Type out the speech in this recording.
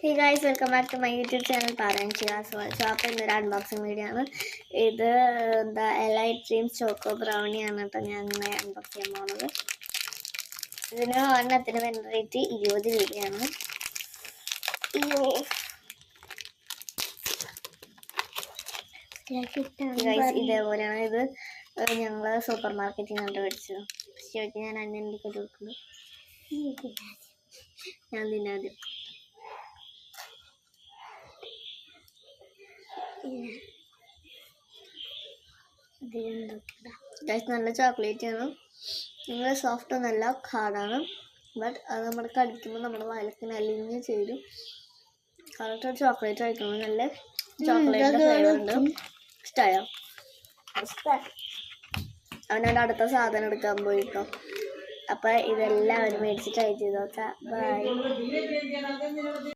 Hey guys, welcome back to my YouTube channel Paranchi as well. So അപ്പോൾ ഇന്നൊരു unboxing video ആണ്. ഇത് എന്താ എലൈറ്റ് ഡ്രീംസ് ചോക്കോ ബ്രൗണി ആണ് കേട്ടോ ഞാൻ അൺബോക്സ് ചെയ്യാൻ പോകുന്നത്. ഇതിന് ഒരെണ്ണത്തിന് വരുന്ന റേറ്റ് 20 രൂപയാണ്. ഇതേപോലെയാണ്. ഇത് ഞങ്ങൾ സൂപ്പർ മാർക്കറ്റിൽ നിന്ന് മേടിച്ചത്. ശരിക്കും ഞാൻ അന്യൻ്റെ കൊടുക്കുന്നു. ഞാൻ തിന്നാദ്യം നല്ല ചോക്ലേറ്റ് ആണ്. നിങ്ങൾ സോഫ്റ്റ് ഒന്നല്ല, ഹാർഡാണ്. ബട്ട് അത് നമ്മൾ കടിക്കുമ്പോൾ നമ്മുടെ വയലത്തിന് അലിഞ്ഞ് ചേരും. കറക്റ്റ് ചോക്ലേറ്റ് കഴിക്കുമ്പോൾ നല്ല ചോക്ലേറ്റ് ഫ്ലേവർ ഉണ്ട്. ഇഷ്ടമായോ? അവനോട് അടുത്ത സാധനം എടുക്കാൻ പോയിട്ടോ. അപ്പം ഇതെല്ലാം അവർ മേടിച്ച് ട്രൈ ചെയ്ത് നോക്കാം. ബൈ.